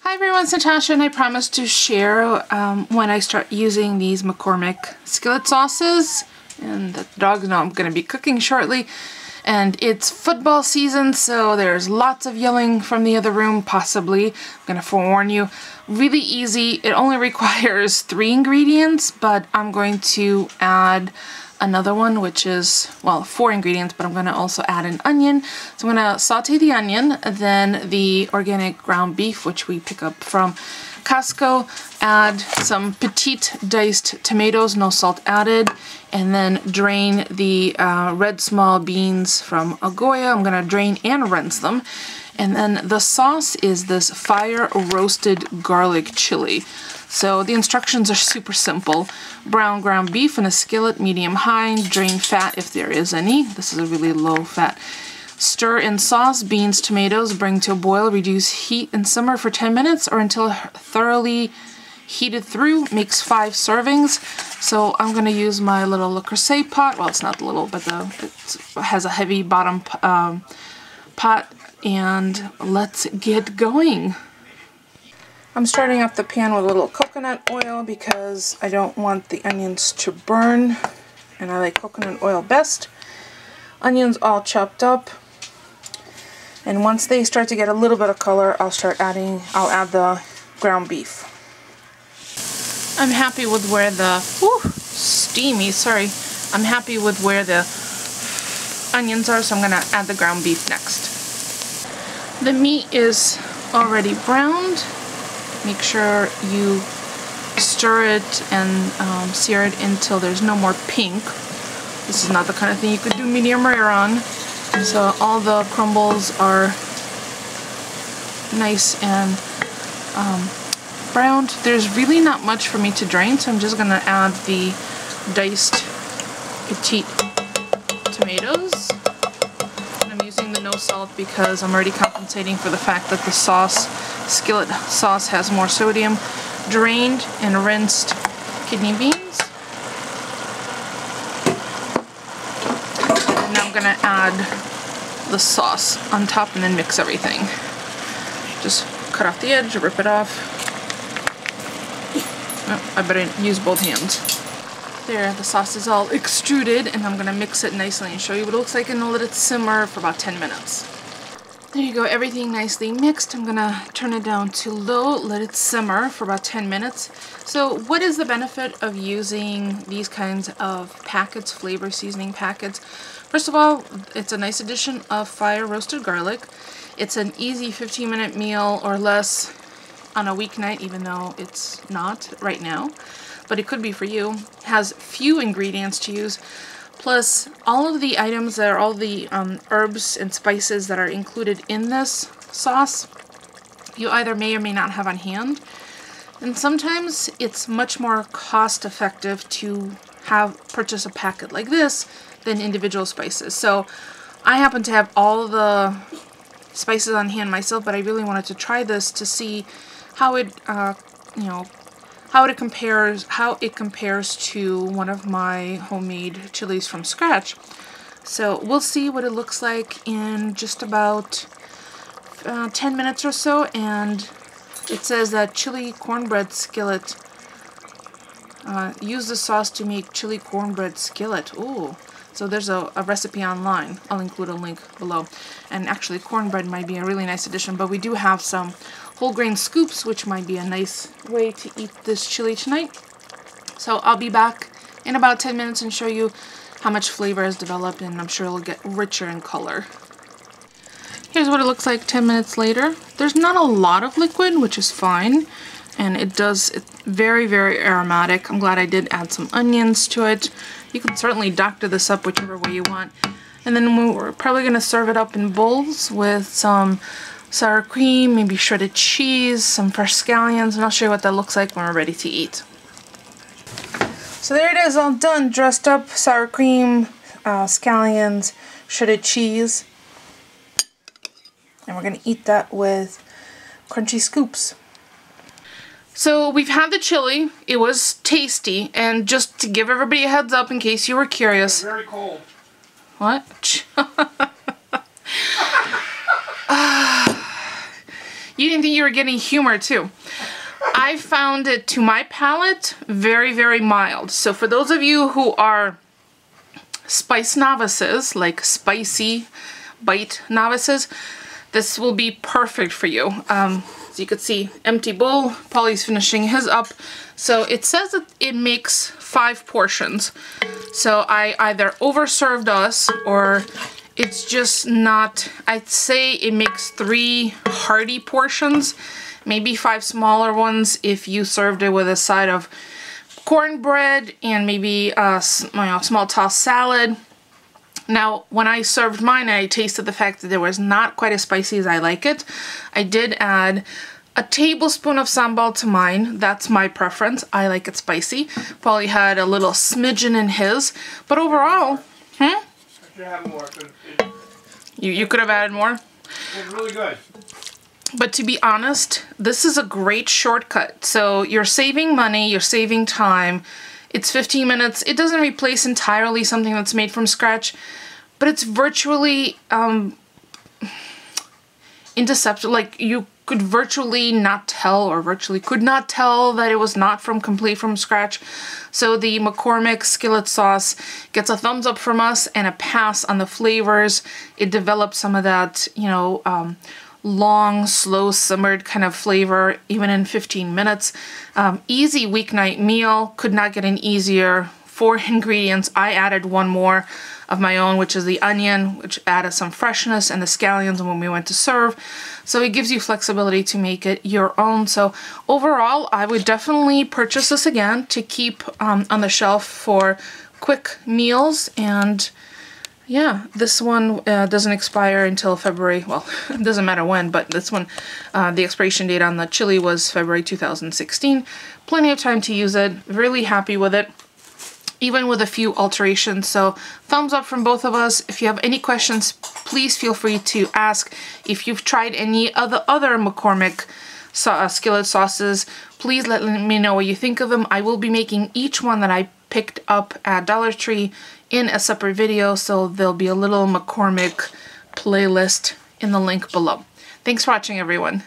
Hi everyone, it's Natasha, and I promised to share when I start using these McCormick skillet sauces. And the dogs know I'm going to be cooking shortly. And it's football season, so there's lots of yelling from the other room, possibly. I'm going to forewarn you. Really easy. It only requires 3 ingredients, but I'm going to add another one, which is, well, 4 ingredients, but I'm going to also add an onion. So I'm going to saute the onion, then the organic ground beef, which we pick up from Costco, add some petite diced tomatoes, no salt added, and then drain the red small beans from a Goya. I'm going to drain and rinse them. And then the sauce is this fire roasted garlic chili. So the instructions are super simple. Brown ground beef in a skillet, medium high, drain fat if there is any. This is a really low fat. Stir in sauce, beans, tomatoes, bring to a boil, reduce heat and simmer for 10 minutes or until thoroughly heated through. Makes 5 servings. So I'm going to use my little Le Creuset pot. Well, it's not little, but it has a heavy bottom pot. And let's get going. I'm starting up the pan with a little coconut oil because I don't want the onions to burn, and I like coconut oil best. Onions all chopped up, and once they start to get a little bit of color, I'll add the ground beef. I'm happy with where I'm happy with where the onions are, so I'm going to add the ground beef next. The meat is already browned. Make sure you stir it and sear it until there's no more pink. This is not the kind of thing you could do medium rare on. So all the crumbles are nice and browned. There's really not much for me to drain, so I'm just going to add the diced petite tomatoes. I'm using the no salt because I'm already compensating for the fact that the skillet sauce has more sodium. Drained and rinsed kidney beans. And now I'm going to add the sauce on top and then mix everything. Just cut off the edge, rip it off. Oh, I better use both hands. There, the sauce is all extruded, and I'm going to mix it nicely and show you what it looks like, and I'll let it simmer for about 10 minutes. There you go, everything nicely mixed. I'm going to turn it down to low, let it simmer for about 10 minutes. So what is the benefit of using these kinds of packets, flavor seasoning packets? First of all, it's a nice addition of fire roasted garlic. It's an easy 15-minute meal or less on a weeknight, even though it's not right now. But it could be for you. Has few ingredients to use, plus all of the items that are all the herbs and spices that are included in this sauce you either may or may not have on hand, and sometimes it's much more cost effective to purchase a packet like this than individual spices. So I happen to have all the spices on hand myself, but I really wanted to try this to see how it how it compares to one of my homemade chilies from scratch. So we'll see what it looks like in just about 10 minutes or so. And it says that chili cornbread skillet. Use the sauce to make chili cornbread skillet. Ooh. So there's a recipe online. I'll include a link below. And actually cornbread might be a really nice addition, but we do have some whole grain scoops, which might be a nice way to eat this chili tonight. So I'll be back in about 10 minutes and show you how much flavor has developed, and I'm sure it'll get richer in color. Here's what it looks like 10 minutes later. There's not a lot of liquid, which is fine, and it's very, very aromatic. I'm glad I did add some onions to it. You can certainly doctor this up whichever way you want. And then we're probably going to serve it up in bowls with some sour cream, maybe shredded cheese, some fresh scallions, and I'll show you what that looks like when we're ready to eat. So there it is, all done, dressed up, sour cream, scallions, shredded cheese. And we're going to eat that with crunchy scoops. So we've had the chili, it was tasty, and just to give everybody a heads up in case you were curious. It's very cold. What? You didn't think you were getting humor too. I found it, to my palate, very, very mild. So for those of you who are spice novices, like spicy bite novices, this will be perfect for you. As you can see, empty bowl. Polly's finishing his up. So it says that it makes 5 portions. So I either overserved us, or it's just not. I'd say it makes 3 hearty portions, maybe 5 smaller ones if you served it with a side of cornbread and maybe a small tossed salad. Now, when I served mine, I tasted the fact that it was not quite as spicy as I like it. I did add a tablespoon of sambal to mine. That's my preference. I like it spicy. Polly had a little smidgen in his. But overall, I should have more. You could have added more? It's really good. But to be honest, this is a great shortcut. So you're saving money, you're saving time. It's 15 minutes. It doesn't replace entirely something that's made from scratch, but it's virtually intercepted. Like, you could virtually not tell, or virtually could not tell, that it was not complete from scratch. So the McCormick skillet sauce gets a thumbs up from us and a pass on the flavors. It develops some of that, you know, long, slow simmered kind of flavor, even in 15 minutes. Easy weeknight meal, could not get an easier. 4 ingredients. I added 1 more of my own, which is the onion, which added some freshness, and the scallions when we went to serve. So it gives you flexibility to make it your own. So overall, I would definitely purchase this again to keep on the shelf for quick meals. And yeah, this one doesn't expire until February. Well, it doesn't matter when, but this one, the expiration date on the chili was February 2016. Plenty of time to use it. Really happy with it, even with a few alterations. So thumbs up from both of us. If you have any questions, please feel free to ask. If you've tried any other McCormick skillet sauces, please let me know what you think of them. I will be making each one that I picked up at Dollar Tree in a separate video, so there'll be a little McCormick playlist in the link below. Thanks for watching, everyone.